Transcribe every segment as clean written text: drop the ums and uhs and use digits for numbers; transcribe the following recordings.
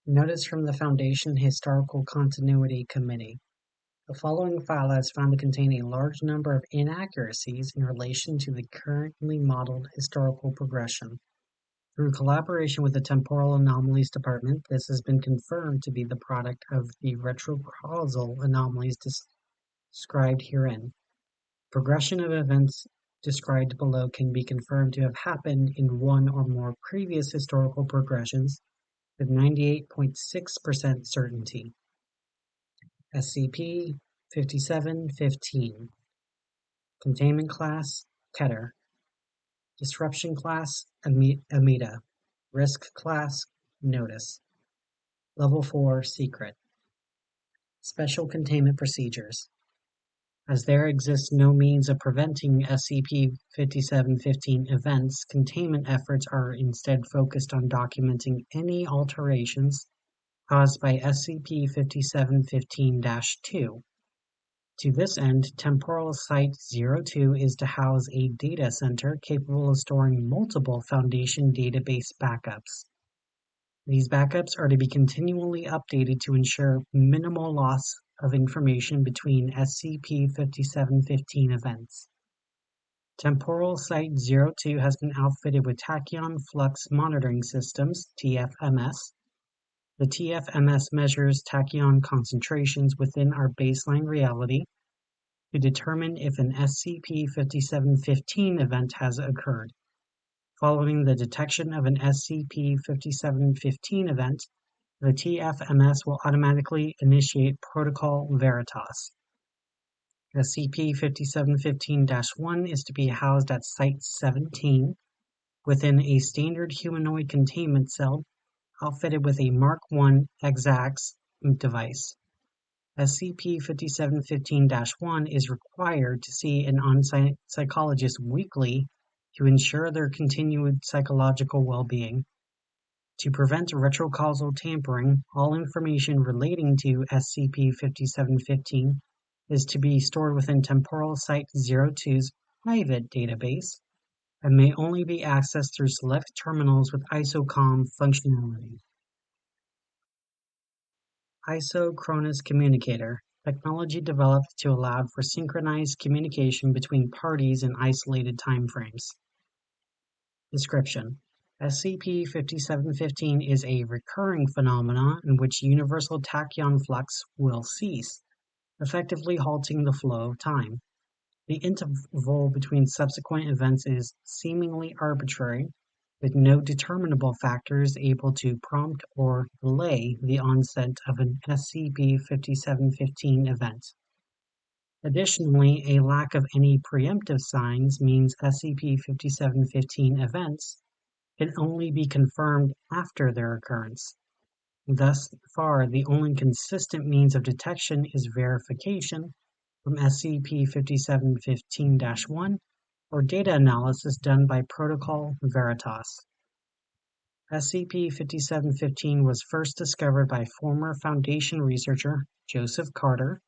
Notice from the Foundation Historical Continuity Committee. The following file has found to contain a large number of inaccuracies in relation to the currently modeled historical progression. Through collaboration with the Temporal Anomalies Department, this has been confirmed to be the product of the retrocausal anomalies described herein. Progression of events described below can be confirmed to have happened in one or more previous historical progressions with 98.6% certainty. SCP-5715. Containment Class Keter. Disruption Class Emitter. Risk Class Notice. Level 4 Secret. Special Containment Procedures. As there exists no means of preventing SCP-5715 events, containment efforts are instead focused on documenting any alterations caused by SCP-5715-2. To this end, Temporal Site-02 is to house a data center capable of storing multiple Foundation database backups. These backups are to be continually updated to ensure minimal loss of information between SCP-5715 events. Temporal Site-02 has been outfitted with tachyon flux monitoring systems, TFMS. The TFMS measures tachyon concentrations within our baseline reality to determine if an SCP-5715 event has occurred. Following the detection of an SCP-5715 event, the TFMS will automatically initiate Protocol Veritas. SCP-5715-1 is to be housed at Site-17 within a standard humanoid containment cell outfitted with a Mark I EXACS device. SCP-5715-1 is required to see an on-site psychologist weekly to ensure their continued psychological well-being. To prevent retrocausal tampering, all information relating to SCP-5715 is to be stored within Temporal Site-02's private database and may only be accessed through select terminals with ISOCOM functionality. Isochronous Communicator, technology developed to allow for synchronized communication between parties in isolated timeframes. Description: SCP-5715 is a recurring phenomenon in which universal tachyon flux will cease, effectively halting the flow of time. The interval between subsequent events is seemingly arbitrary, with no determinable factors able to prompt or delay the onset of an SCP-5715 event. Additionally, a lack of any preemptive signs means SCP-5715 events can only be confirmed after their occurrence. Thus far, the only consistent means of detection is verification from SCP-5715-1 or data analysis done by Protocol Veritas. SCP-5715 was first discovered by former Foundation researcher Joseph Carter,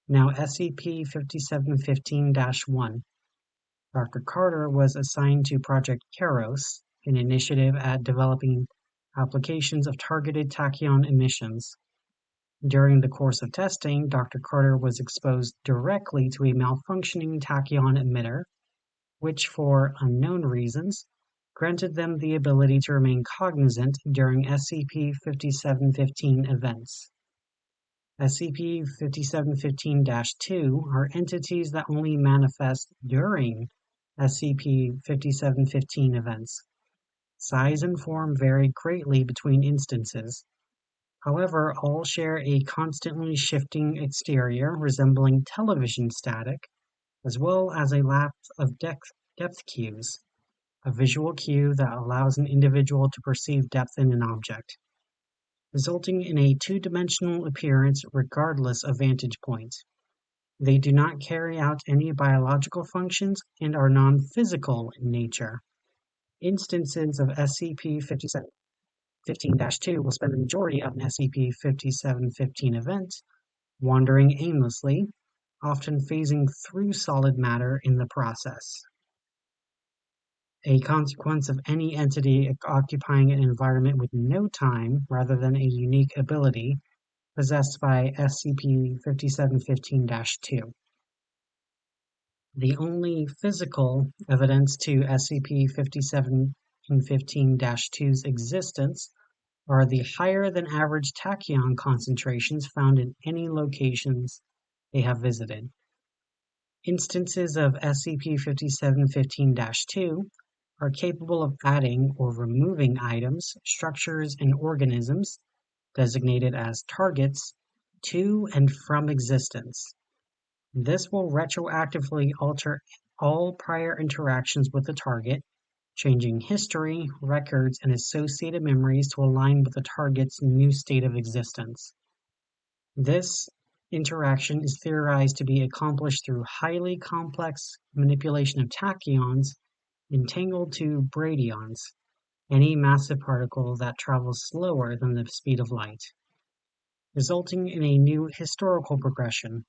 now SCP-5715-1. Dr. Carter was assigned to Project Keros, an initiative at developing applications of targeted tachyon emissions. During the course of testing, Dr. Carter was exposed directly to a malfunctioning tachyon emitter, which, for unknown reasons, granted them the ability to remain cognizant during SCP-5715 events. SCP-5715-2 are entities that only manifest during SCP-5715 events. Size and form vary greatly between instances. However, all share a constantly shifting exterior resembling television static, as well as a lapse of depth cues, a visual cue that allows an individual to perceive depth in an object, resulting in a two-dimensional appearance regardless of vantage point. They do not carry out any biological functions and are non-physical in nature. Instances of SCP-5715-2 will spend the majority of an SCP-5715 event wandering aimlessly, often phasing through solid matter in the process. A consequence of any entity occupying an environment with no time rather than a unique ability possessed by SCP-5715-2. The only physical evidence to SCP-5715-2's existence are the higher than average tachyon concentrations found in any locations they have visited. Instances of SCP-5715-2 are capable of adding or removing items, structures, and organisms designated as targets to and from existence. This will retroactively alter all prior interactions with the target, changing history, records, and associated memories to align with the target's new state of existence. This interaction is theorized to be accomplished through highly complex manipulation of tachyons entangled to bradyons, any massive particle that travels slower than the speed of light, resulting in a new historical progression.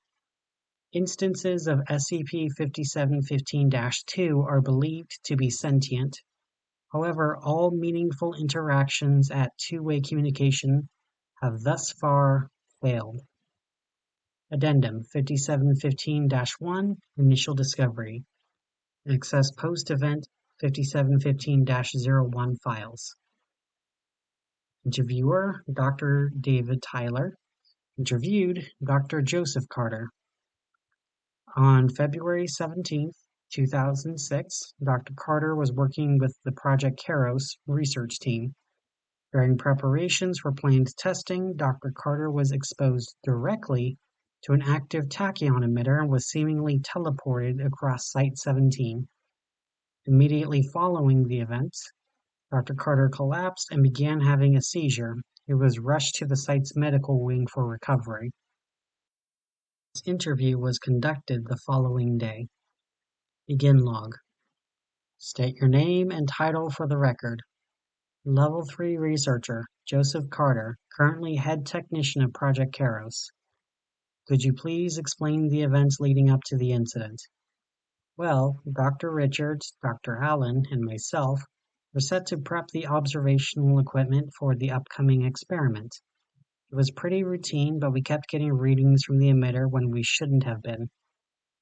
Instances of SCP-5715-2 are believed to be sentient. However, all meaningful interactions at two-way communication have thus far failed. Addendum 5715-1 Initial Discovery. Access post-event 5715-01 files. Interviewer Dr. David Tyler. Interviewed Dr. Joseph Carter. On February 17, 2006, Dr. Carter was working with the Project Keros research team. During preparations for planned testing, Dr. Carter was exposed directly to an active tachyon emitter and was seemingly teleported across Site-17. Immediately following the event, Dr. Carter collapsed and began having a seizure. He was rushed to the site's medical wing for recovery. This interview was conducted the following day. Begin log. State your name and title for the record. Level 3 Researcher, Joseph Carter, currently Head Technician of Project Keros. Could you please explain the events leading up to the incident? Well, Dr. Richards, Dr. Allen, and myself were set to prep the observational equipment for the upcoming experiment. It was pretty routine, but we kept getting readings from the emitter when we shouldn't have been.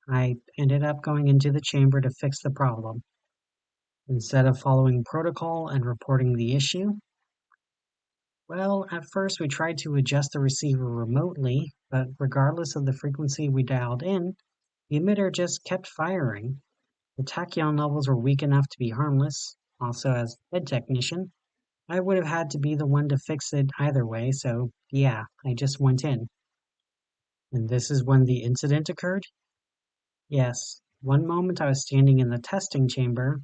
I ended up going into the chamber to fix the problem. Instead of following protocol and reporting the issue, well, at first we tried to adjust the receiver remotely, but regardless of the frequency we dialed in, the emitter just kept firing. The tachyon levels were weak enough to be harmless. Also, as head technician, I would have had to be the one to fix it either way, so yeah, I just went in. And this is when the incident occurred? Yes, one moment I was standing in the testing chamber,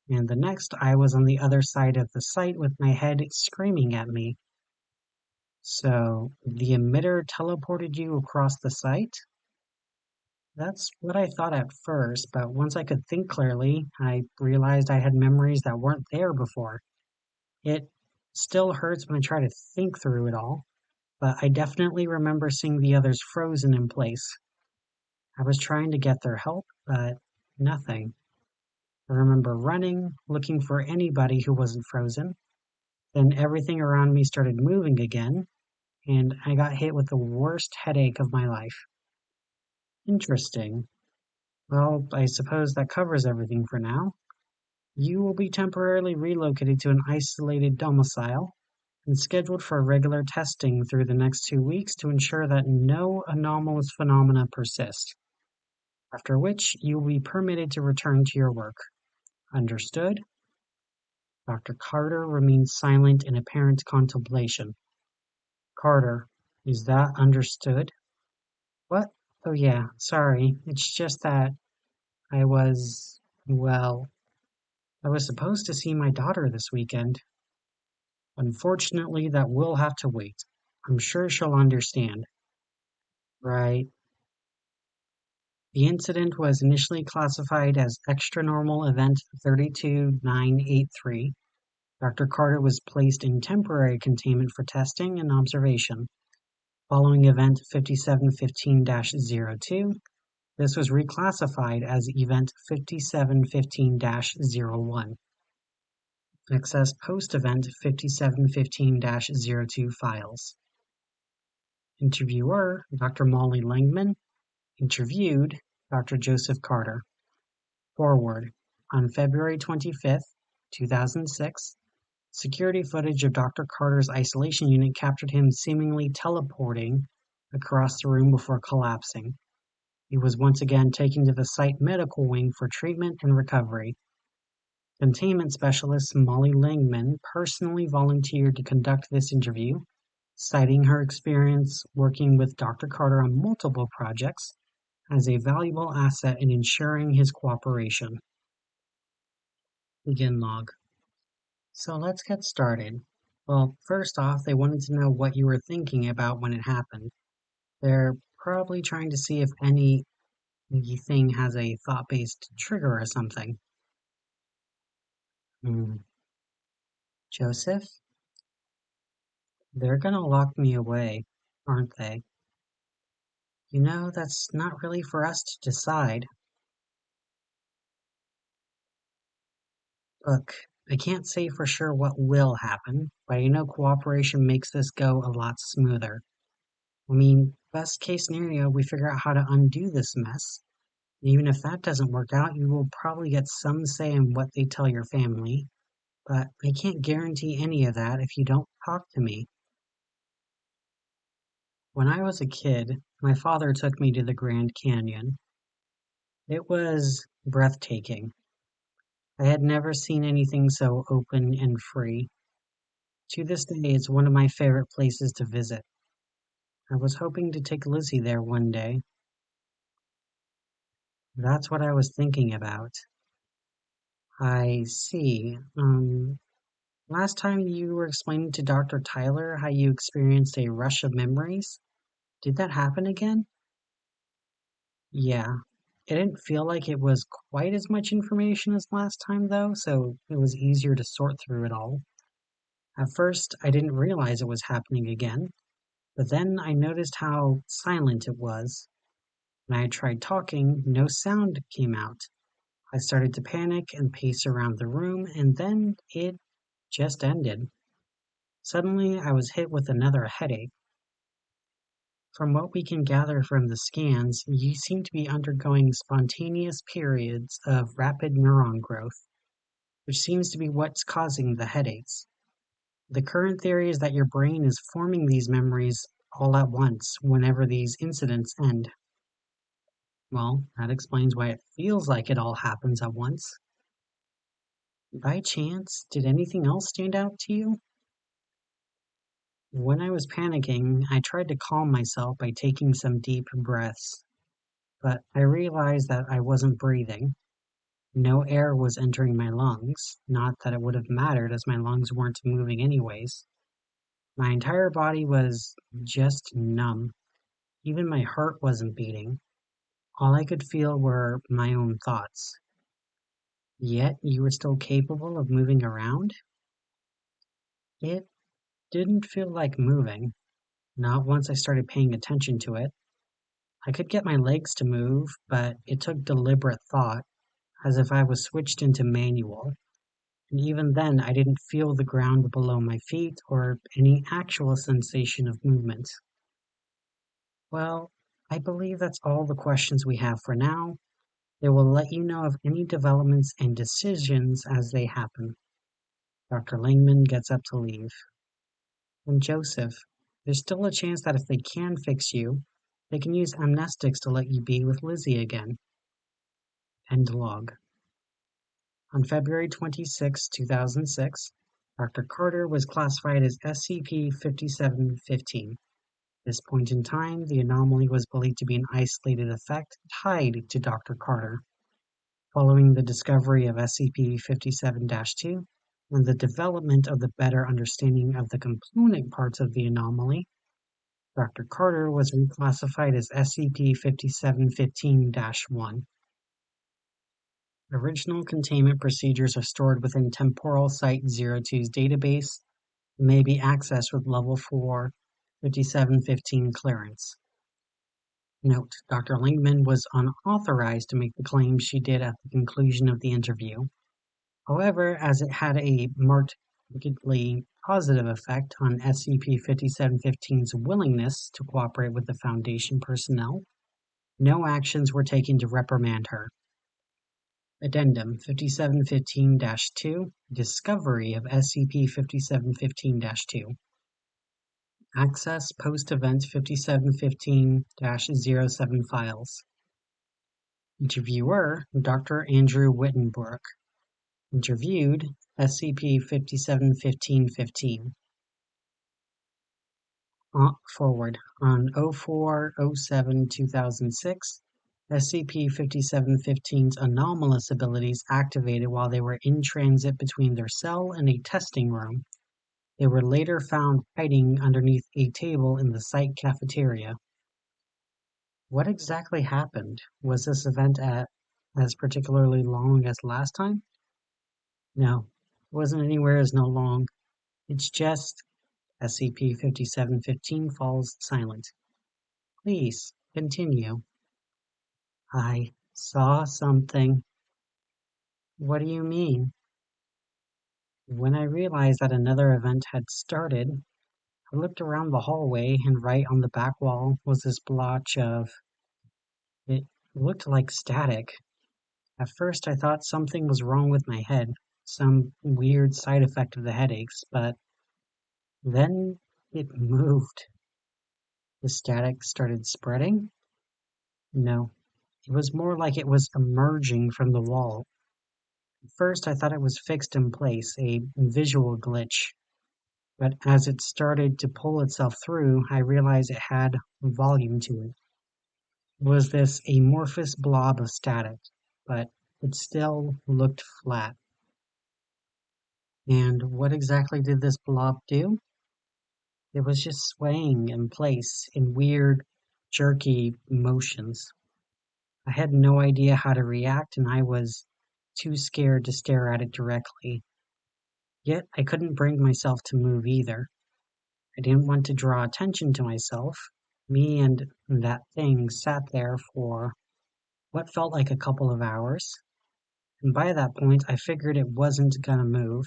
and the next I was on the other side of the site with my head screaming at me. So, the emitter teleported you across the site? That's what I thought at first, but once I could think clearly, I realized I had memories that weren't there before. It still hurts when I try to think through it all, but I definitely remember seeing the others frozen in place. I was trying to get their help, but nothing. I remember running, looking for anybody who wasn't frozen. Then everything around me started moving again, and I got hit with the worst headache of my life. Interesting. Well, I suppose that covers everything for now. You will be temporarily relocated to an isolated domicile and scheduled for regular testing through the next 2 weeks to ensure that no anomalous phenomena persist. After which, you will be permitted to return to your work. Understood? Dr. Carter remained silent in apparent contemplation. Carter, is that understood? What? Oh yeah, sorry. It's just that I was supposed to see my daughter this weekend. Unfortunately, that will have to wait. I'm sure she'll understand. Right. The incident was initially classified as Extranormal Event 32983. Dr. Carter was placed in temporary containment for testing and observation. Following Event 5715-02, this was reclassified as Event 5715-01. Access post-event 5715-02 files. Interviewer, Dr. Molly Langman. Interviewed, Dr. Joseph Carter. Forward. On February 25th, 2006, security footage of Dr. Carter's isolation unit captured him seemingly teleporting across the room before collapsing. He was once again taken to the site medical wing for treatment and recovery. Containment specialist Molly Langman personally volunteered to conduct this interview, citing her experience working with Dr. Carter on multiple projects as a valuable asset in ensuring his cooperation. Begin log. So let's get started. Well, first off, they wanted to know what you were thinking about when it happened. They're probably trying to see if anything has a thought-based trigger or something. Joseph? They're gonna lock me away, aren't they? You know, that's not really for us to decide. Look, I can't say for sure what will happen, but I know cooperation makes this go a lot smoother. I mean, best case scenario, we figure out how to undo this mess. Even if that doesn't work out, you will probably get some say in what they tell your family, but I can't guarantee any of that if you don't talk to me. When I was a kid, my father took me to the Grand Canyon. It was breathtaking. I had never seen anything so open and free. To this day, it's one of my favorite places to visit. I was hoping to take Lizzie there one day. That's what I was thinking about. I see. Last time you were explaining to Dr. Tyler how you experienced a rush of memories. Did that happen again? Yeah. It didn't feel like it was quite as much information as last time, though, so it was easier to sort through it all. At first, I didn't realize it was happening again, but then I noticed how silent it was. When I tried talking, no sound came out. I started to panic and pace around the room, and then it just ended. Suddenly, I was hit with another headache. From what we can gather from the scans, you seem to be undergoing spontaneous periods of rapid neuron growth, which seems to be what's causing the headaches. The current theory is that your brain is forming these memories all at once whenever these incidents end. Well, that explains why it feels like it all happens at once. By chance, did anything else stand out to you? When I was panicking, I tried to calm myself by taking some deep breaths, but I realized that I wasn't breathing. No air was entering my lungs, not that it would have mattered as my lungs weren't moving anyways. My entire body was just numb. Even my heart wasn't beating. All I could feel were my own thoughts. Yet you were still capable of moving around? It didn't feel like moving, not once I started paying attention to it. I could get my legs to move, but it took deliberate thought, as if I was switched into manual. And even then, I didn't feel the ground below my feet or any actual sensation of movement. Well, I believe that's all the questions we have for now. They will let you know of any developments and decisions as they happen. Dr. Langman gets up to leave. And Joseph, there's still a chance that if they can fix you, they can use amnestics to let you be with Lizzie again. End log. On February 26, 2006, Dr. Carter was classified as SCP-5715. At this point in time, the anomaly was believed to be an isolated effect tied to Dr. Carter. Following the discovery of SCP-57-2 and the development of the better understanding of the component parts of the anomaly, Dr. Carter was reclassified as SCP-5715-1. Original containment procedures are stored within Temporal Site-02's database and may be accessed with Level 4 5715 clearance. Note: Dr. Langman was unauthorized to make the claims she did at the conclusion of the interview. However, as it had a markedly positive effect on SCP-5715's willingness to cooperate with the Foundation personnel, no actions were taken to reprimand her. Addendum 5715-2 Discovery of SCP-5715-2 Access Post-Event 5715-07 Files Interviewer Dr. Andrew Wittenbrook Interviewed SCP-5715-15 Forward on 04/07/2006, SCP-5715's anomalous abilities activated while they were in transit between their cell and a testing room. They were later found hiding underneath a table in the site cafeteria. What exactly happened? Was this event as particularly long as last time? No, it wasn't anywhere as no long. It's just SCP-5715 falls silent. Please, continue. I saw something. What do you mean? When I realized that another event had started, I looked around the hallway, and right on the back wall was this blotch of... It looked like static. At first I thought something was wrong with my head, some weird side effect of the headaches, but then it moved. The static started spreading? No, it was more like it was emerging from the wall. At first I thought it was fixed in place, a visual glitch. But as it started to pull itself through, I realized it had volume to it. It was this amorphous blob of static, but it still looked flat. And what exactly did this blob do? It was just swaying in place in weird, jerky motions. I had no idea how to react, and I was too scared to stare at it directly. Yet I couldn't bring myself to move either. I didn't want to draw attention to myself. Me and that thing sat there for what felt like a couple of hours, and by that point I figured it wasn't gonna move,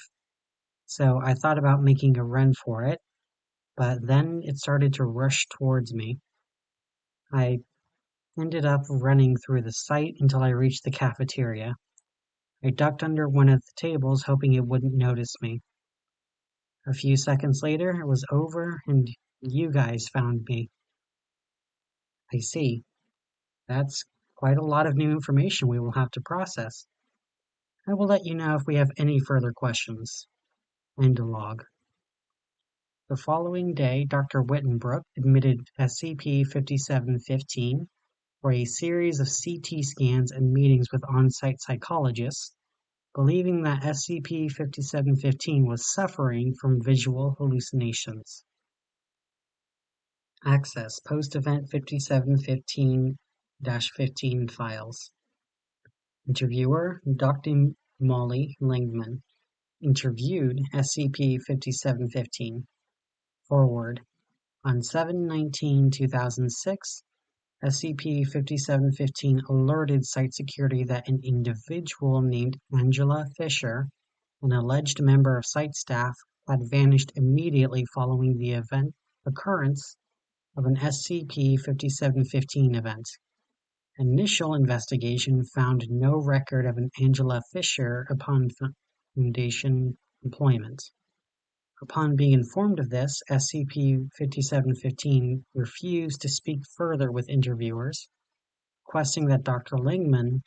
so I thought about making a run for it, but then it started to rush towards me. I ended up running through the site until I reached the cafeteria. I ducked under one of the tables, hoping it wouldn't notice me. A few seconds later, it was over, and you guys found me. I see. That's quite a lot of new information we will have to process. I will let you know if we have any further questions. End log. The following day, Dr. Wittenbrook admitted SCP-5715 for a series of CT scans and meetings with on-site psychologists, believing that SCP-5715 was suffering from visual hallucinations. Access Post-Event 5715-15 Files Interviewer Dr. Molly Langman Interviewed SCP-5715 Forward On 7/19/2006, SCP-5715 alerted Site Security that an individual named Angela Fisher, an alleged member of Site staff, had vanished immediately following the occurrence of an SCP-5715 event. Initial investigation found no record of an Angela Fisher upon Foundation employment. Upon being informed of this, SCP-5715 refused to speak further with interviewers, requesting that Dr. Langman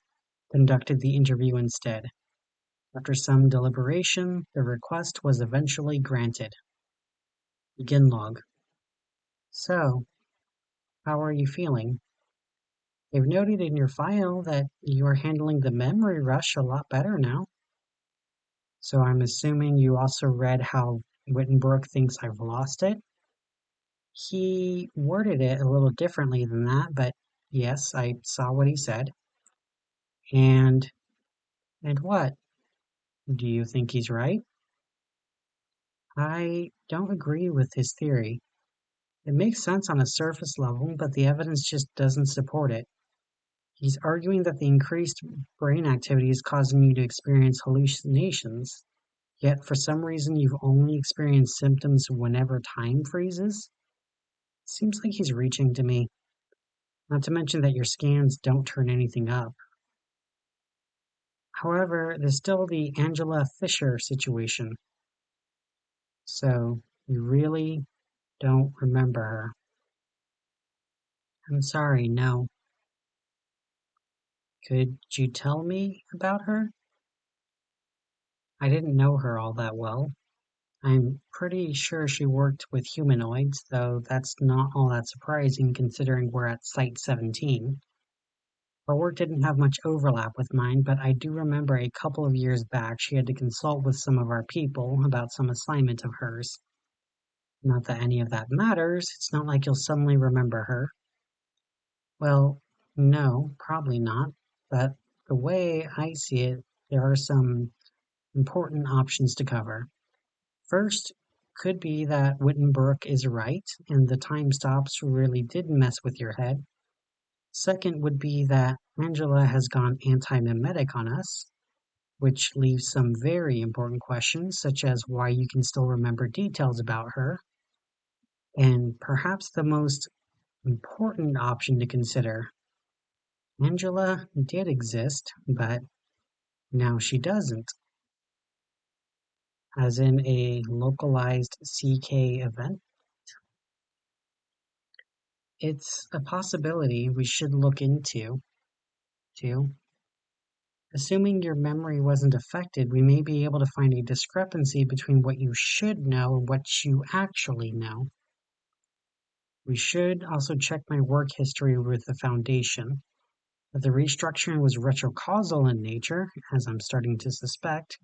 conducted the interview instead. After some deliberation, the request was eventually granted. Begin log. So, how are you feeling? They've noted in your file that you are handling the memory rush a lot better now. So I'm assuming you also read how Wittenbrook thinks I've lost it? He worded it a little differently than that, but yes, I saw what he said. And what? Do you think he's right? I don't agree with his theory. It makes sense on a surface level, but the evidence just doesn't support it. He's arguing that the increased brain activity is causing you to experience hallucinations, yet for some reason you've only experienced symptoms whenever time freezes. Seems like he's reaching to me. Not to mention that your scans don't turn anything up. However, there's still the Angela Fisher situation. So, you really don't remember her. I'm sorry, no. Could you tell me about her? I didn't know her all that well. I'm pretty sure she worked with humanoids, though that's not all that surprising considering we're at Site-17. Her work didn't have much overlap with mine, but I do remember a couple of years back she had to consult with some of our people about some assignment of hers. Not that any of that matters, it's not like you'll suddenly remember her. Well, no, probably not, but the way I see it, there are some important options to cover. First, could be that Wittenbrook is right, and the time stops really did mess with your head. Second would be that Angela has gone anti-mimetic on us, which leaves some very important questions, such as why you can still remember details about her. And perhaps the most important option to consider, Angela did exist, but now she doesn't, as in a localized CK event. It's a possibility we should look into, too. Assuming your memory wasn't affected, we may be able to find a discrepancy between what you should know and what you actually know. We should also check my work history with the Foundation. If the restructuring was retrocausal in nature, as I'm starting to suspect,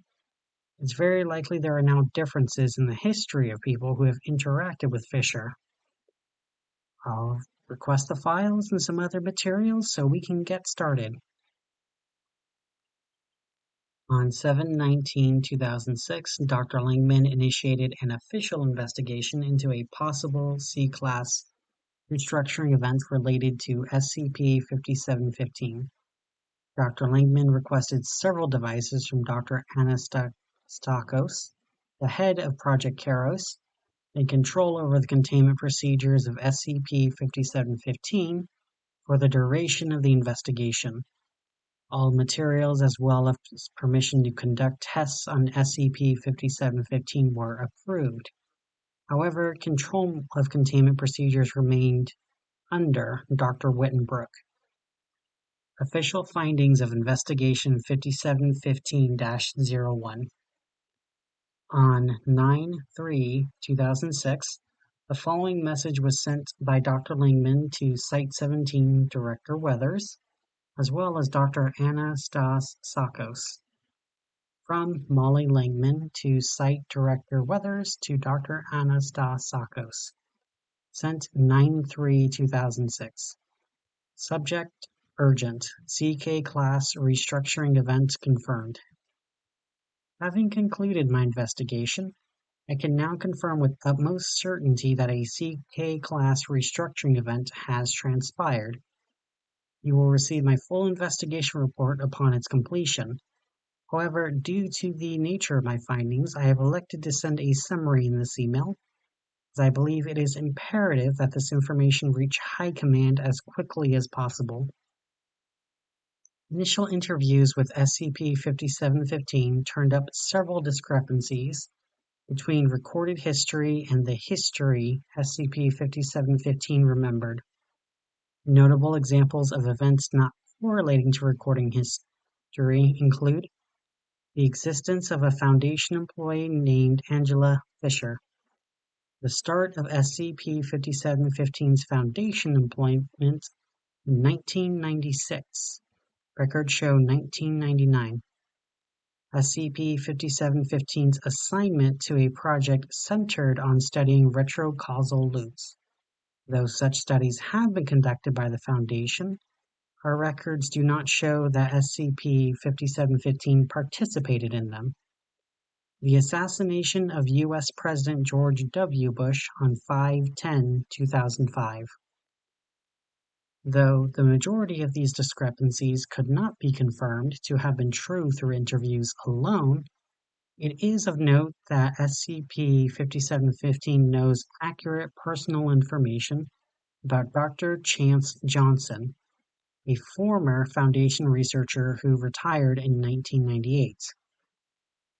it's very likely there are now differences in the history of people who have interacted with Fisher. I'll request the files and some other materials so we can get started. On 7/19/2006, Dr. Langman initiated an official investigation into a possible C-class restructuring event related to SCP-5715. Dr. Langman requested several devices from Dr. Anastakos, the head of Project Keros, and control over the containment procedures of SCP-5715 for the duration of the investigation. All materials as well as permission to conduct tests on SCP-5715 were approved. However, control of containment procedures remained under Dr. Wittenbrook. Official findings of Investigation 5715-01. On 9/3/2006, the following message was sent by Dr. Langman to Site-17 Director Weathers, as well as Dr. Anastasakos. From Molly Langman to Site Director Weathers to Dr. Anastasakos. Sent 9/3/2006. Subject: Urgent. CK Class Restructuring Event confirmed. Having concluded my investigation, I can now confirm with utmost certainty that a CK Class Restructuring event has transpired. You will receive my full investigation report upon its completion. However, due to the nature of my findings, I have elected to send a summary in this email, as I believe it is imperative that this information reach High Command as quickly as possible. Initial interviews with SCP-5715 turned up several discrepancies between recorded history and the history SCP-5715 remembered. Notable examples of events not correlating to recording history include the existence of a Foundation employee named Angela Fisher, the start of SCP-5715's Foundation employment in 1996, records show 1999, SCP-5715's assignment to a project centered on studying retrocausal loops. Though such studies have been conducted by the Foundation, our records do not show that SCP-5715 participated in them. The assassination of U.S. President George W. Bush on 5/10/2005. Though the majority of these discrepancies could not be confirmed to have been true through interviews alone, it is of note that SCP-5715 knows accurate personal information about Dr. Chance Johnson, a former Foundation researcher who retired in 1998.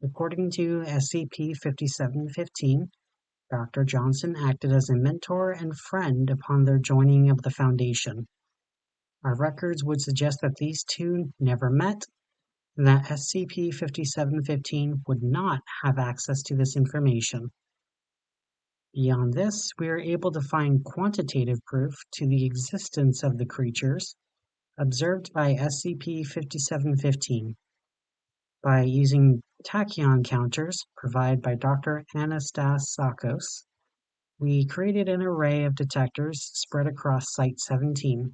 According to SCP-5715, Dr. Johnson acted as a mentor and friend upon their joining of the Foundation. Our records would suggest that these two never met, and that SCP-5715 would not have access to this information. Beyond this, we are able to find quantitative proof to the existence of the creatures observed by SCP-5715 by using tachyon counters provided by Dr. Anastasakos. We created an array of detectors spread across Site-17.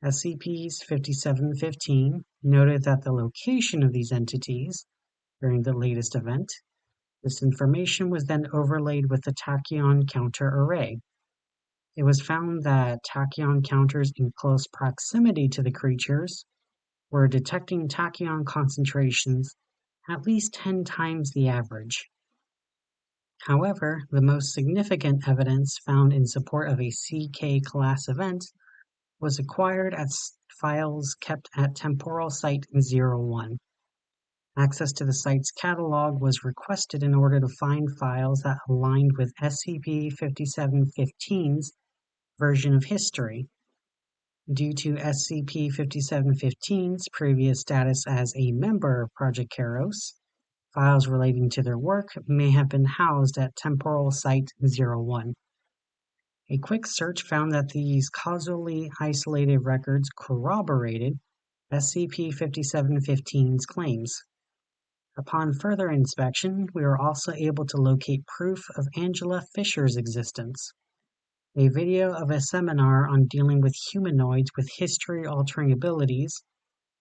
SCP-5715 noted that the location of these entities during the latest event. This information was then overlaid with the tachyon counter array. It was found that tachyon counters in close proximity to the creatures were detecting tachyon concentrations at least 10 times the average. However, the most significant evidence found in support of a CK-class event was acquired as files kept at Temporal Site-01. Access to the site's catalog was requested in order to find files that aligned with SCP-5715's version of history. Due to SCP-5715's previous status as a member of Project Keros, files relating to their work may have been housed at Temporal Site-01. A quick search found that these causally isolated records corroborated SCP-5715's claims. Upon further inspection, we were also able to locate proof of Angela Fisher's existence. A video of a seminar on dealing with humanoids with history-altering abilities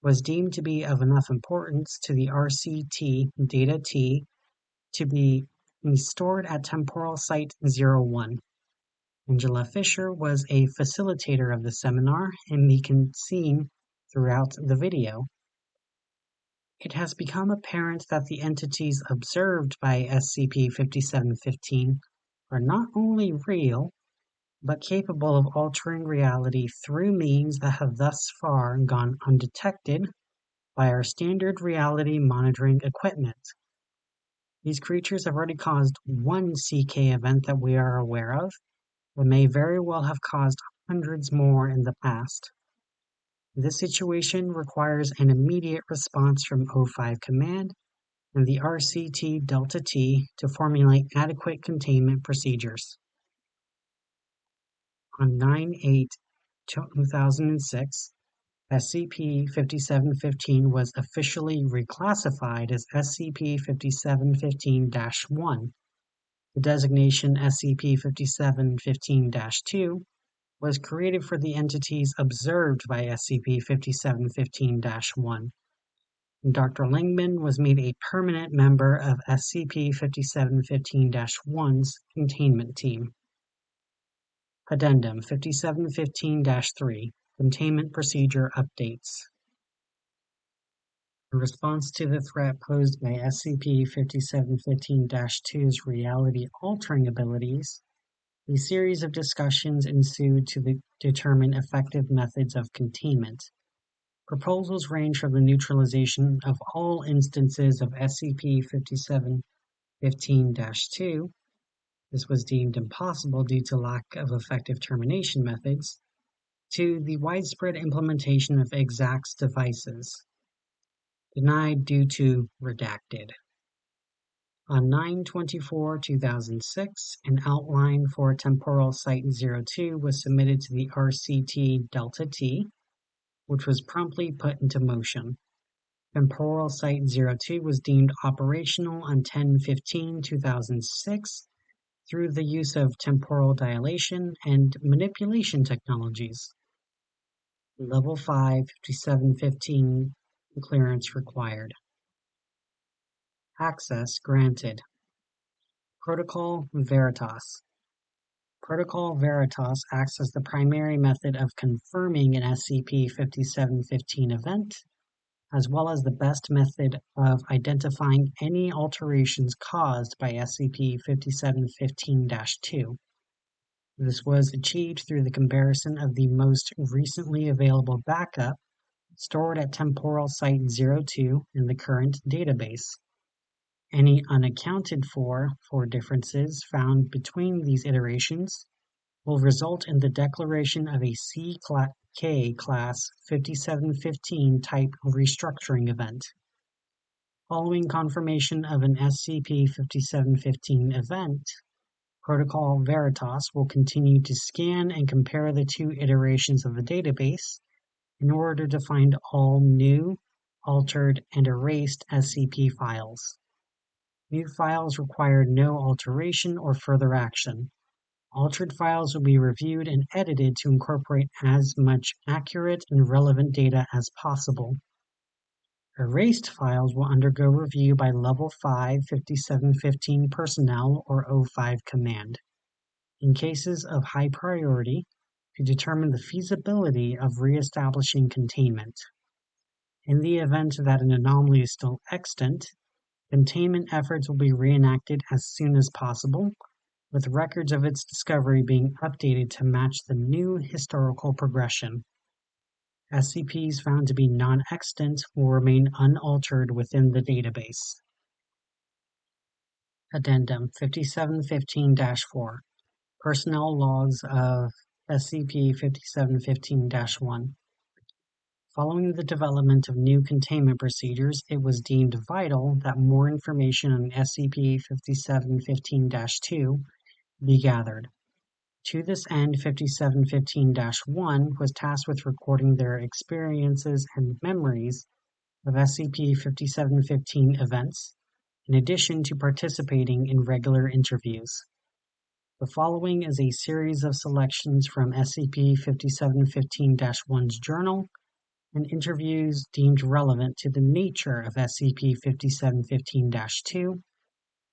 was deemed to be of enough importance to the RCT Data T to be stored at Temporal Site-01. Angela Fisher was a facilitator of the seminar and may be seen throughout the video. It has become apparent that the entities observed by SCP-5715 are not only real, but capable of altering reality through means that have thus far gone undetected by our standard reality monitoring equipment. These creatures have already caused one CK event that we are aware of, but may very well have caused hundreds more in the past. This situation requires an immediate response from O5 Command and the RCT Delta T to formulate adequate containment procedures. On 9/8/2006, SCP-5715 was officially reclassified as SCP-5715-1. The designation SCP-5715-2 was created for the entities observed by SCP-5715-1. Dr. Langman was made a permanent member of SCP-5715-1's containment team. Addendum 5715-3 Containment Procedure Updates. In response to the threat posed by SCP-5715-2's reality-altering abilities, a series of discussions ensued to determine effective methods of containment. Proposals range from the neutralization of all instances of SCP-5715-2. This was deemed impossible due to lack of effective termination methods, to the widespread implementation of exact devices. Denied due to redacted. On 9/24/2006, an outline for Temporal Site-02 was submitted to the RCT Delta T, which was promptly put into motion. Temporal Site-02 was deemed operational on 10/15/2006 through the use of temporal dilation and manipulation technologies. Level 5 5715 clearance required. Access granted. Protocol Veritas. Protocol Veritas acts as the primary method of confirming an SCP-5715 event, as well as the best method of identifying any alterations caused by SCP-5715-2. This was achieved through the comparison of the most recently available backup stored at temporal Site-02 in the current database. Any unaccounted for differences found between these iterations will result in the declaration of a CK Class 5715 type restructuring event. Following confirmation of an SCP-5715 event, Protocol Veritas will continue to scan and compare the two iterations of the database in order to find all new, altered, and erased SCP files. New files require no alteration or further action. Altered files will be reviewed and edited to incorporate as much accurate and relevant data as possible. Erased files will undergo review by Level 5 5715 personnel or O5 command. In cases of high priority, to determine the feasibility of re-establishing containment. In the event that an anomaly is still extant, containment efforts will be reenacted as soon as possible, with records of its discovery being updated to match the new historical progression. SCPs found to be non-extant will remain unaltered within the database. Addendum 5715-4 Personnel Logs of SCP-5715-1. Following the development of new containment procedures, it was deemed vital that more information on SCP-5715-2 be gathered. To this end, 5715-1 was tasked with recording their experiences and memories of SCP-5715 events, in addition to participating in regular interviews. The following is a series of selections from SCP-5715-1's journal and interviews deemed relevant to the nature of SCP-5715-2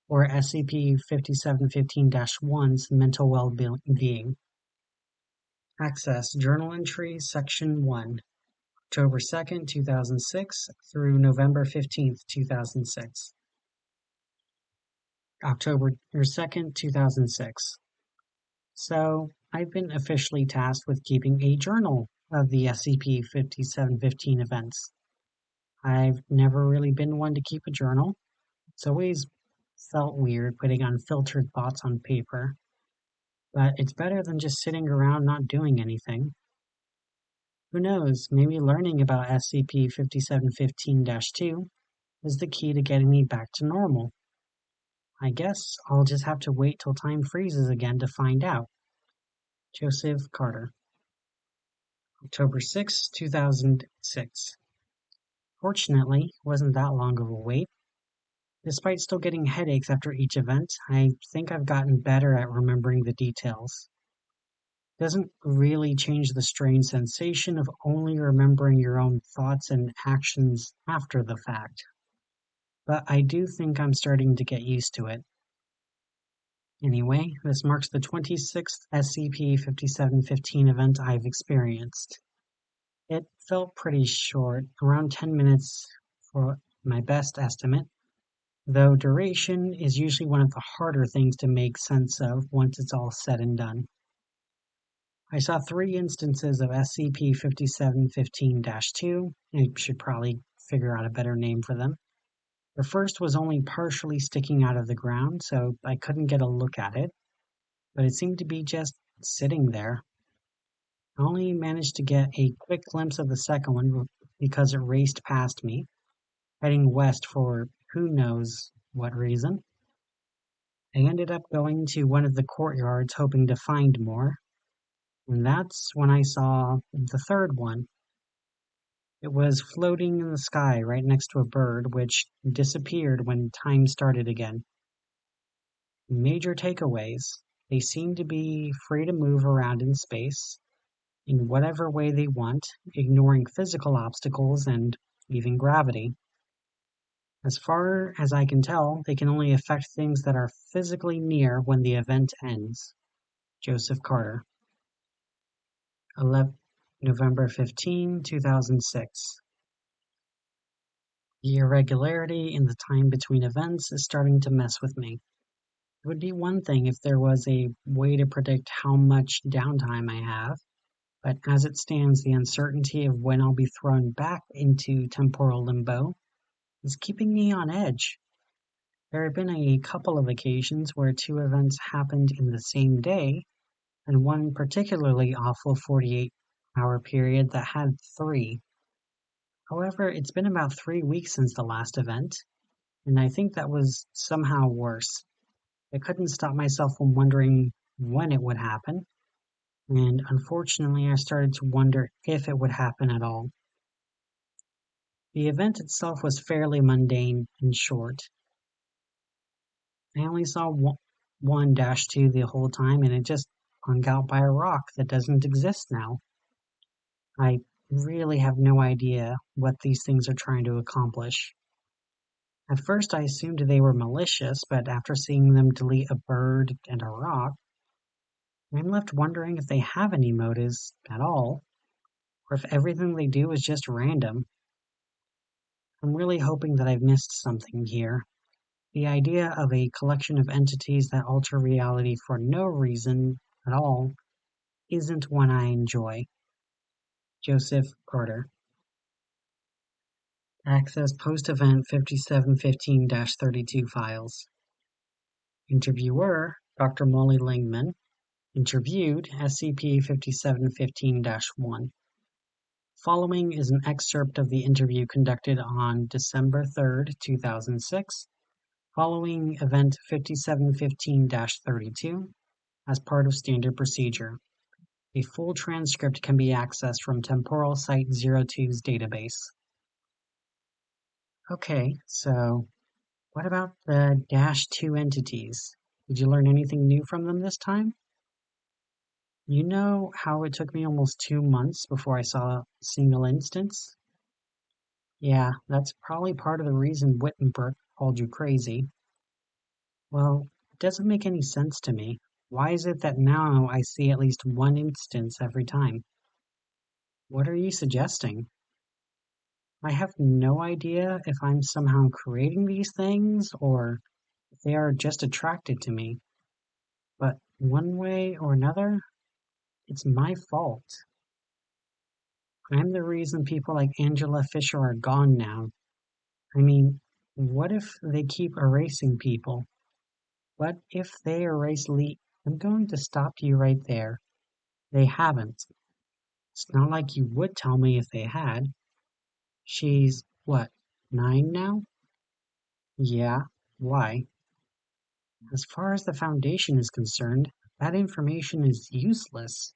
or SCP-5715-1's mental well-being. Access Journal Entries Section 1, October 2nd, 2006 through November 15th, 2006. October 2nd, 2006. So, I've been officially tasked with keeping a journal of the SCP-5715 events. I've never really been one to keep a journal. It's always felt weird putting unfiltered thoughts on paper, but it's better than just sitting around not doing anything. Who knows, maybe learning about SCP-5715-2 is the key to getting me back to normal. I guess I'll just have to wait till time freezes again to find out. Joseph Carter. October 6, 2006. Fortunately, it wasn't that long of a wait. Despite still getting headaches after each event, I think I've gotten better at remembering the details. It doesn't really change the strange sensation of only remembering your own thoughts and actions after the fact. But I do think I'm starting to get used to it. Anyway, this marks the 26th SCP-5715 event I've experienced. It felt pretty short, around 10 minutes for my best estimate, though duration is usually one of the harder things to make sense of once it's all said and done. I saw 3 instances of SCP-5715-2. I should probably figure out a better name for them. The first was only partially sticking out of the ground, so I couldn't get a look at it, but it seemed to be just sitting there. I only managed to get a quick glimpse of the second one because it raced past me, heading west for who knows what reason. I ended up going to one of the courtyards hoping to find more, and that's when I saw the third one. It was floating in the sky right next to a bird, which disappeared when time started again. Major takeaways. They seem to be free to move around in space, in whatever way they want, ignoring physical obstacles and even gravity. As far as I can tell, they can only affect things that are physically near when the event ends. Joseph Carter. November 15, 2006. The irregularity in the time between events is starting to mess with me. It would be one thing if there was a way to predict how much downtime I have, but as it stands, the uncertainty of when I'll be thrown back into temporal limbo is keeping me on edge. There have been a couple of occasions where two events happened in the same day, and one particularly awful 48-hour period that had three. However, it's been about 3 weeks since the last event, and I think that was somehow worse. I couldn't stop myself from wondering when it would happen, and unfortunately I started to wonder if it would happen at all. The event itself was fairly mundane and short. I only saw 1-2 the whole time, and it just hung out by a rock that doesn't exist now. I really have no idea what these things are trying to accomplish. At first I assumed they were malicious, but after seeing them delete a bird and a rock, I'm left wondering if they have any motives at all, or if everything they do is just random. I'm really hoping that I've missed something here. The idea of a collection of entities that alter reality for no reason at all isn't one I enjoy. Joseph Carter. Access post-event 5715-32 files. Interviewer, Dr. Molly Langman. Interviewed, SCP-5715-1. Following is an excerpt of the interview conducted on December 3, 2006, following Event 5715-32, as part of standard procedure. A full transcript can be accessed from Temporal Site-02's database. Okay, so what about the -2 entities? Did you learn anything new from them this time? You know how it took me almost 2 months before I saw a single instance? Yeah, that's probably part of the reason Wittenberg called you crazy. Well, it doesn't make any sense to me. Why is it that now I see at least one instance every time? What are you suggesting? I have no idea if I'm somehow creating these things or if they are just attracted to me. But one way or another, it's my fault. I'm the reason people like Angela Fisher are gone now. I mean, what if they keep erasing people? What if they erase Lee? I'm going to stop you right there. They haven't. It's not like you would tell me if they had. She's, what, 9 now? Yeah, why? As far as the Foundation is concerned, that information is useless.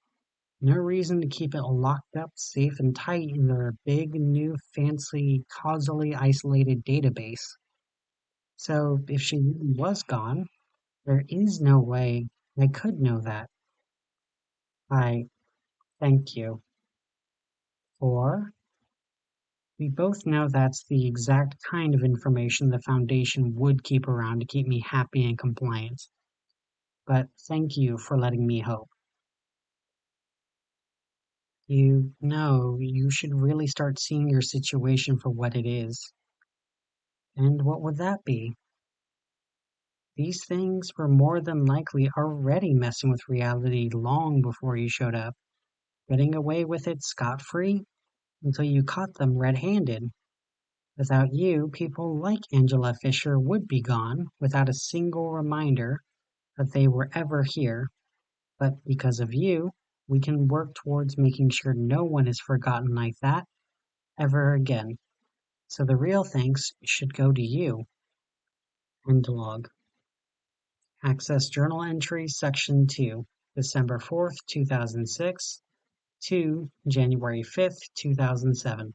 No reason to keep it locked up safe and tight in their big, new, fancy, causally isolated database. So if she really was gone, there is no way I could know that. I thank you. For we both know that's the exact kind of information the Foundation would keep around to keep me happy and compliant. But thank you for letting me hope. You know, you should really start seeing your situation for what it is. And what would that be? These things were more than likely already messing with reality long before you showed up, getting away with it scot-free until you caught them red-handed. Without you, people like Angela Fisher would be gone without a single reminder that they were ever here. But because of you, we can work towards making sure no one is forgotten like that ever again. So the real thanks should go to you. End log. Access Journal Entry Section 2, December 4th, 2006 to January 5th, 2007.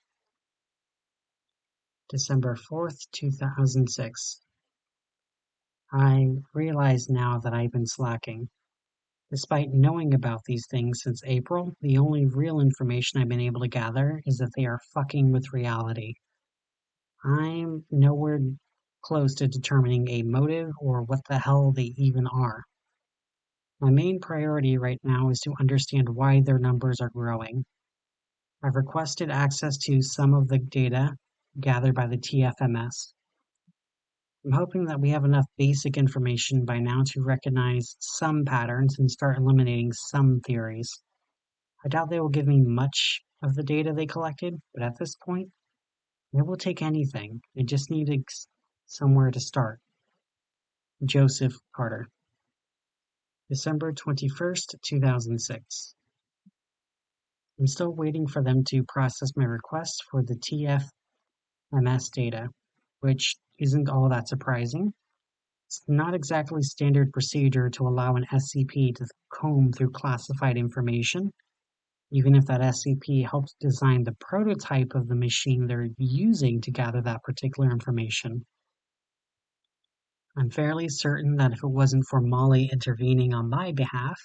December 4th, 2006. I realize now that I've been slacking. Despite knowing about these things since April, the only real information I've been able to gather is that they are fucking with reality. I'm nowhere close to determining a motive or what the hell they even are. My main priority right now is to understand why their numbers are growing. I've requested access to some of the data gathered by the TFMS. I'm hoping that we have enough basic information by now to recognize some patterns and start eliminating some theories. I doubt they will give me much of the data they collected, but at this point, they will take anything. They just need somewhere to start. Joseph Carter. December 21st, 2006. I'm still waiting for them to process my request for the TFMS data, which isn't all that surprising. It's not exactly standard procedure to allow an SCP to comb through classified information, even if that SCP helps design the prototype of the machine they're using to gather that particular information. I'm fairly certain that if it wasn't for Molly intervening on my behalf,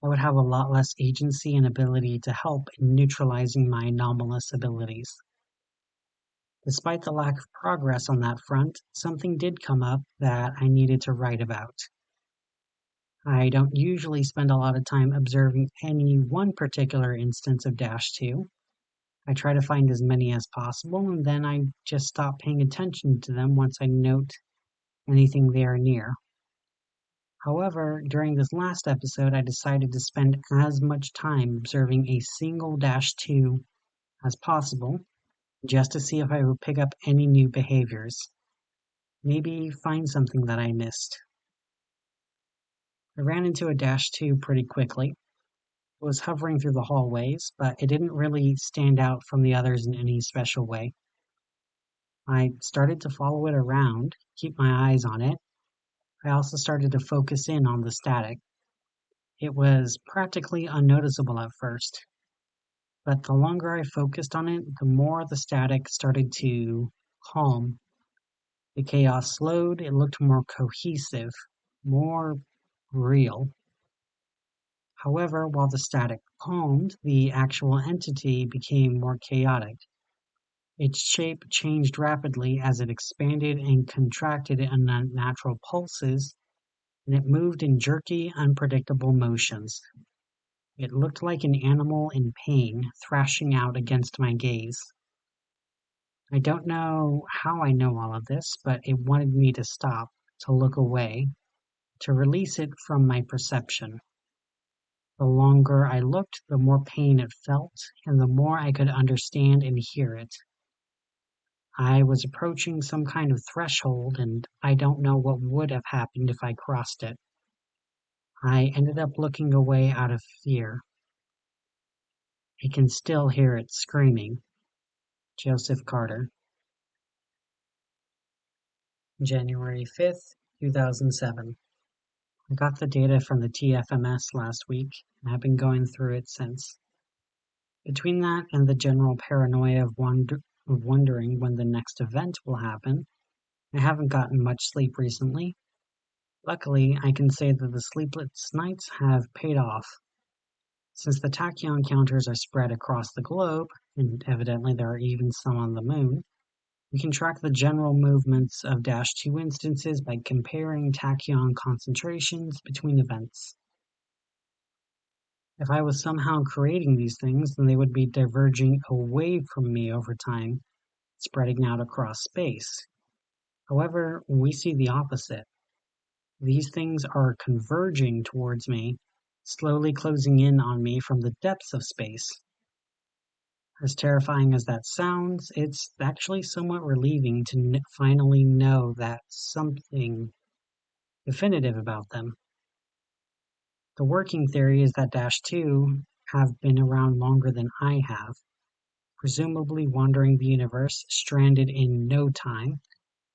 I would have a lot less agency and ability to help in neutralizing my anomalous abilities. Despite the lack of progress on that front, something did come up that I needed to write about. I don't usually spend a lot of time observing any one particular instance of -2. I try to find as many as possible, and then I just stop paying attention to them once I note anything they are near. However, during this last episode, I decided to spend as much time observing a single -2 as possible, just to see if I would pick up any new behaviors. Maybe find something that I missed. I ran into a -2 pretty quickly. It was hovering through the hallways, but it didn't really stand out from the others in any special way. I started to follow it around, keep my eyes on it. I also started to focus in on the static. It was practically unnoticeable at first, but the longer I focused on it, the more the static started to calm. The chaos slowed, it looked more cohesive, more real. However, while the static calmed, the actual entity became more chaotic. Its shape changed rapidly as it expanded and contracted in unnatural pulses, and it moved in jerky, unpredictable motions. It looked like an animal in pain, thrashing out against my gaze. I don't know how I know all of this, but it wanted me to stop, to look away, to release it from my perception. The longer I looked, the more pain it felt, and the more I could understand and hear it. I was approaching some kind of threshold, and I don't know what would have happened if I crossed it. I ended up looking away out of fear. I can still hear it screaming. Joseph Carter. January 5th, 2007. I got the data from the TFMS last week, and I've been going through it since. Between that and the general paranoia of wondering when the next event will happen, I haven't gotten much sleep recently. Luckily, I can say that the sleepless nights have paid off. Since the tachyon counters are spread across the globe, and evidently there are even some on the moon, we can track the general movements of -2 instances by comparing tachyon concentrations between events. If I was somehow creating these things, then they would be diverging away from me over time, spreading out across space. However, we see the opposite. These things are converging towards me, slowly closing in on me from the depths of space. As terrifying as that sounds, it's actually somewhat relieving to finally know that something definitive about them. The working theory is that -2 have been around longer than I have, presumably wandering the universe, stranded in no time,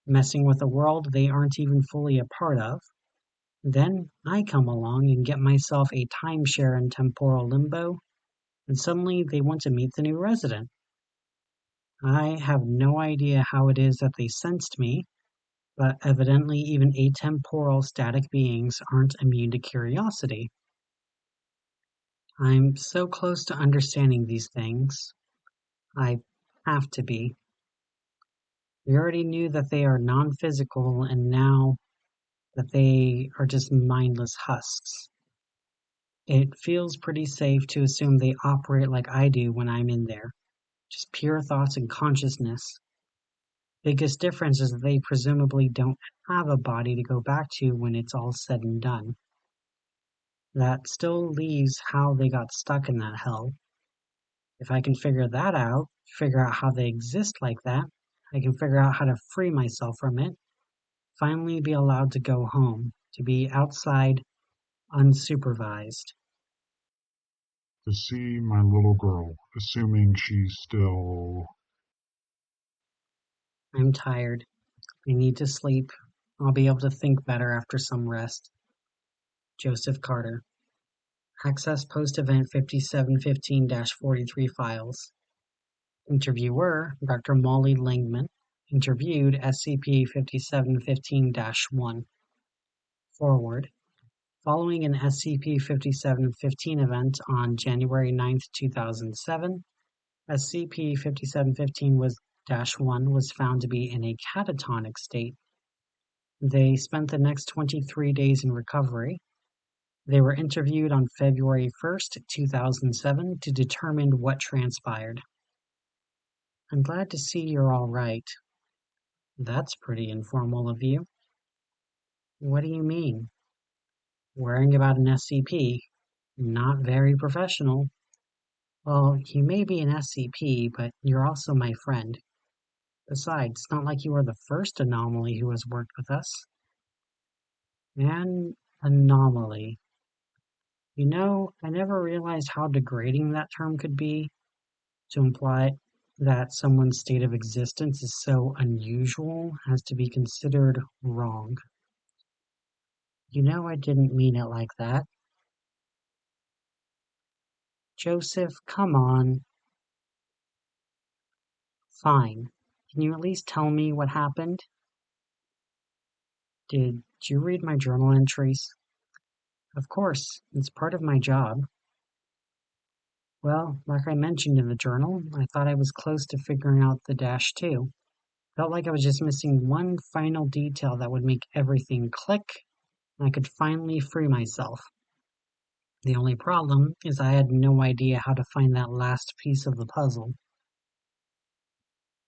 messing with a world they aren't even fully a part of. Then I come along and get myself a timeshare in temporal limbo, and suddenly they want to meet the new resident. I have no idea how it is that they sensed me, but evidently even atemporal static beings aren't immune to curiosity. I'm so close to understanding these things. I have to be. We already knew that they are non-physical, and now that they are just mindless husks. It feels pretty safe to assume they operate like I do when I'm in there. Just pure thoughts and consciousness. Biggest difference is that they presumably don't have a body to go back to when it's all said and done. That still leaves how they got stuck in that hell. If I can figure that out, figure out how they exist like that, I can figure out how to free myself from it, finally be allowed to go home, to be outside, unsupervised. To see my little girl, assuming she's still... I'm tired. I need to sleep. I'll be able to think better after some rest. Joseph Carter. Access post-event 5715-43 files. Interviewer, Dr. Molly Langman. Interviewed, SCP-5715-1. Forward. Following an SCP-5715 event on January 9, 2007, SCP-5715 was found to be in a catatonic state. They spent the next 23 days in recovery. They were interviewed on February 1st, 2007 to determine what transpired. I'm glad to see you're all right. That's pretty informal of you. What do you mean? Worrying about an SCP? Not very professional. Well, you may be an SCP, but you're also my friend. Besides, it's not like you are the first anomaly who has worked with us. An anomaly. You know, I never realized how degrading that term could be, to imply that someone's state of existence is so unusual as to be considered wrong. You know I didn't mean it like that. Joseph, come on. Fine. Can you at least tell me what happened? Did you read my journal entries? Of course, it's part of my job. Well, like I mentioned in the journal, I thought I was close to figuring out the -2. Felt like I was just missing one final detail that would make everything click, and I could finally free myself. The only problem is I had no idea how to find that last piece of the puzzle.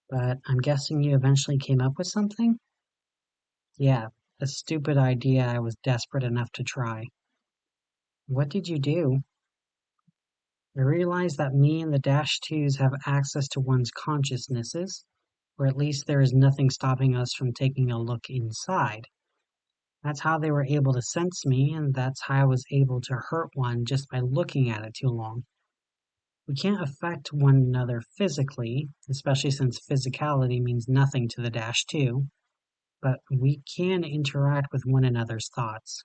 But I'm guessing you eventually came up with something? Yeah, a stupid idea I was desperate enough to try. What did you do? I realized that me and the -2s have access to one's consciousnesses, or at least there is nothing stopping us from taking a look inside. That's how they were able to sense me, and that's how I was able to hurt one just by looking at it too long. We can't affect one another physically, especially since physicality means nothing to the -2, but we can interact with one another's thoughts.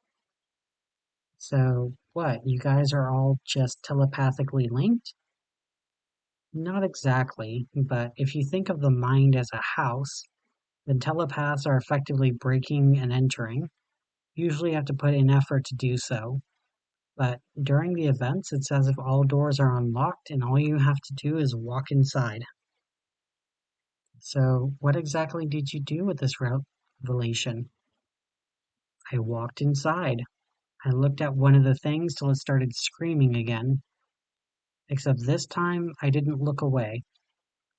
So, what, you guys are all just telepathically linked? Not exactly, but if you think of the mind as a house, then telepaths are effectively breaking and entering. Usually have to put in effort to do so, but during the events it's as if all doors are unlocked and all you have to do is walk inside. So, what exactly did you do with this revelation? I walked inside. I looked at one of the things till it started screaming again. Except this time, I didn't look away.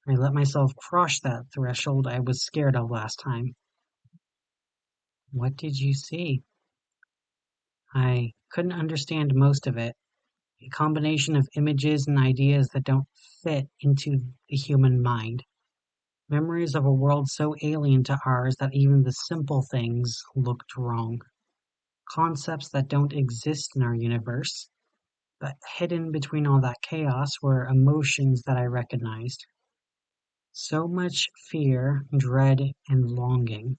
I let myself cross that threshold I was scared of last time. What did you see? I couldn't understand most of it. A combination of images and ideas that don't fit into the human mind. Memories of a world so alien to ours that even the simple things looked wrong. Concepts that don't exist in our universe, but hidden between all that chaos were emotions that I recognized. So much fear, dread, and longing.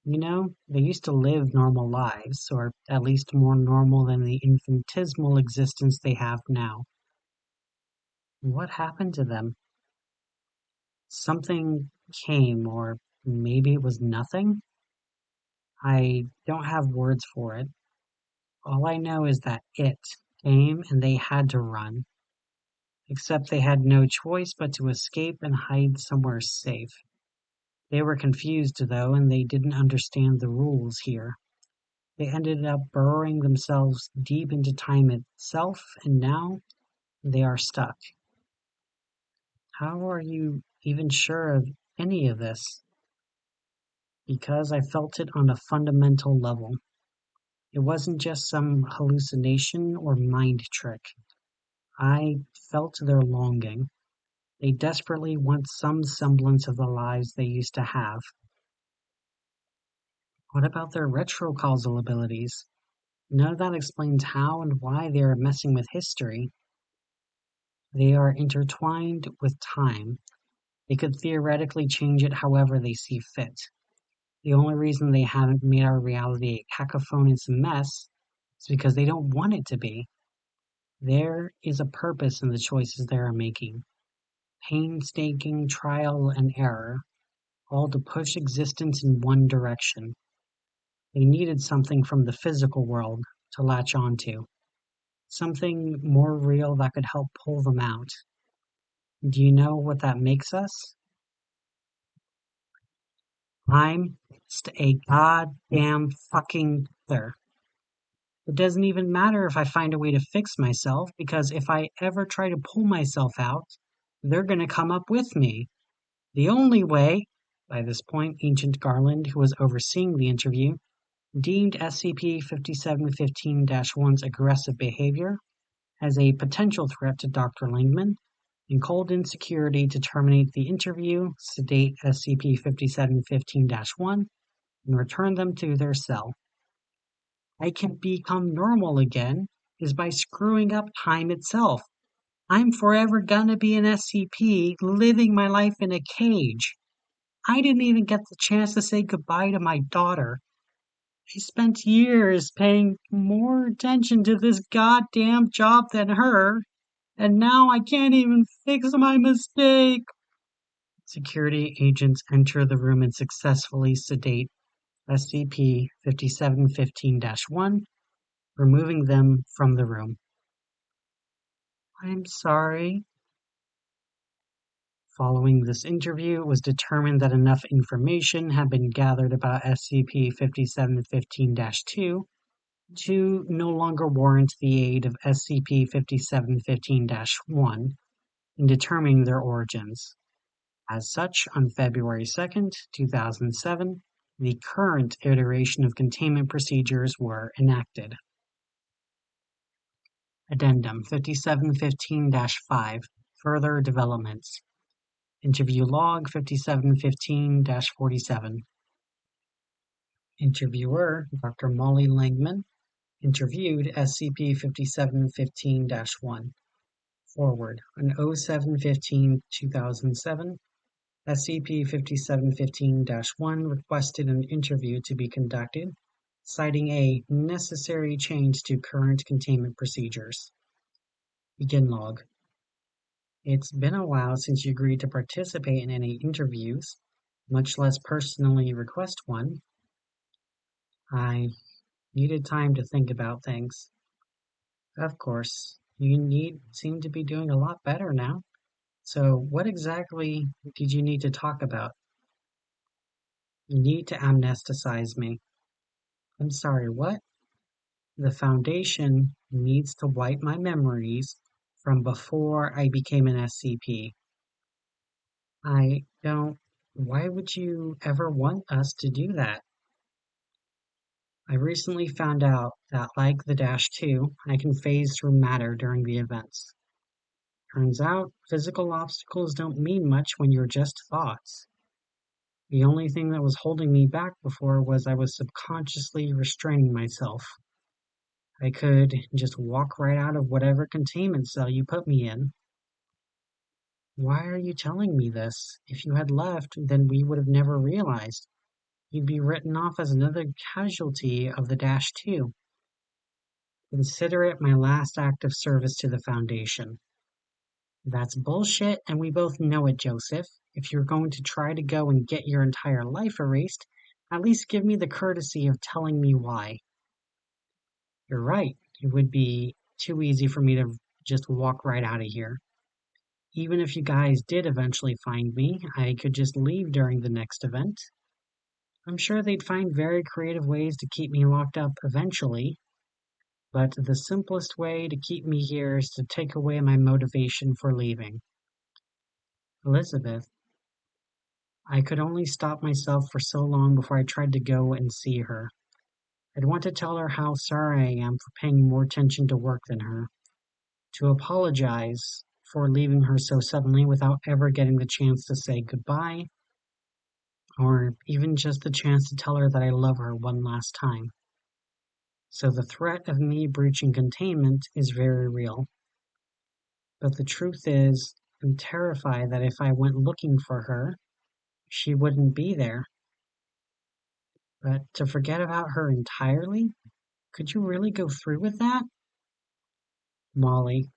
You know, they used to live normal lives, or at least more normal than the infinitesimal existence they have now. What happened to them? Something came, or maybe it was nothing? I don't have words for it. All I know is that it came and they had to run. Except they had no choice but to escape and hide somewhere safe. They were confused, though, and they didn't understand the rules here. They ended up burrowing themselves deep into time itself, and now they are stuck. How are you even sure of any of this? Because I felt it on a fundamental level. It wasn't just some hallucination or mind trick. I felt their longing. They desperately want some semblance of the lives they used to have. What about their retrocausal abilities? None of that explains how and why they are messing with history. They are intertwined with time. They could theoretically change it however they see fit. The only reason they haven't made our reality a cacophonous mess is because they don't want it to be. There is a purpose in the choices they are making. Painstaking trial and error, all to push existence in one direction. They needed something from the physical world to latch onto. Something more real that could help pull them out. Do you know what that makes us? I'm just a goddamn fucking killer. It doesn't even matter if I find a way to fix myself, because if I ever try to pull myself out, they're gonna come up with me. The only way. By this point, Agent Garland, who was overseeing the interview, deemed SCP-5715-1's aggressive behavior as a potential threat to Dr. Langman, and called in security to terminate the interview, sedate SCP-5715-1, and return them to their cell. I can become normal again is by screwing up time itself. I'm forever gonna be an SCP, living my life in a cage. I didn't even get the chance to say goodbye to my daughter. I spent years paying more attention to this goddamn job than her, and now I can't even fix my mistake. Security agents enter the room and successfully sedate SCP-5715-1, removing them from the room. I'm sorry. Following this interview, it was determined that enough information had been gathered about SCP-5715-2 to no longer warrant the aid of SCP-5715-1 in determining their origins. As such, on February 2nd, 2007, the current iteration of containment procedures were enacted. Addendum 5715-5 Further Developments. Interview Log 5715-47. Interviewer Dr. Molly Langman. Interviewed SCP-5715-1. Forward. On 07-15-2007, SCP-5715-1 requested an interview to be conducted, citing a necessary change to current containment procedures. Begin log. It's been a while since you agreed to participate in any interviews, much less personally request one. I needed time to think about things. Of course, you seem to be doing a lot better now. So what exactly did you need to talk about? You need to amnesticize me. I'm sorry, what? The Foundation needs to wipe my memories from before I became an SCP. I don't. Why would you ever want us to do that? I recently found out that, like the -2, I can phase through matter during the events. Turns out, physical obstacles don't mean much when you're just thoughts. The only thing that was holding me back before was I was subconsciously restraining myself. I could just walk right out of whatever containment cell you put me in. Why are you telling me this? If you had left, then we would have never realized. You'd be written off as another casualty of the -2. Consider it my last act of service to the Foundation. That's bullshit, and we both know it, Joseph. If you're going to try to go and get your entire life erased, at least give me the courtesy of telling me why. You're right. It would be too easy for me to just walk right out of here. Even if you guys did eventually find me, I could just leave during the next event. I'm sure they'd find very creative ways to keep me locked up eventually, but the simplest way to keep me here is to take away my motivation for leaving. Elizabeth, I could only stop myself for so long before I tried to go and see her. I'd want to tell her how sorry I am for paying more attention to work than her, to apologize for leaving her so suddenly without ever getting the chance to say goodbye, or even just the chance to tell her that I love her one last time. So the threat of me breaching containment is very real. But the truth is, I'm terrified that if I went looking for her, she wouldn't be there. But to forget about her entirely? Could you really go through with that? Molly,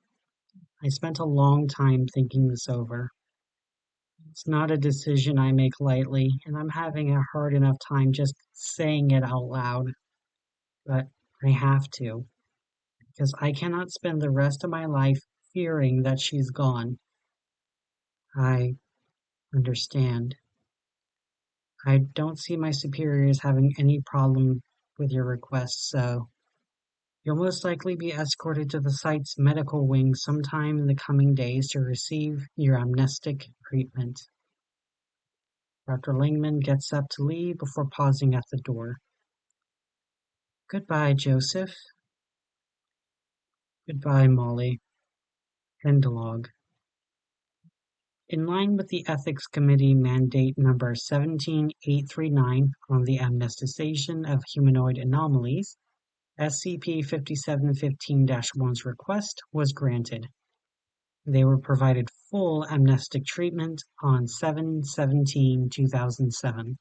I spent a long time thinking this over. It's not a decision I make lightly, and I'm having a hard enough time just saying it out loud. But I have to, because I cannot spend the rest of my life fearing that she's gone. I understand. I don't see my superiors having any problem with your request, so you'll most likely be escorted to the site's medical wing sometime in the coming days to receive your amnestic treatment. Dr. Lingman gets up to leave before pausing at the door. Goodbye, Joseph. Goodbye, Molly. End log. In line with the Ethics Committee Mandate number 17839 on the amnesticization of humanoid anomalies, SCP-5715-1's request was granted. They were provided full amnestic treatment on 7/17/2007.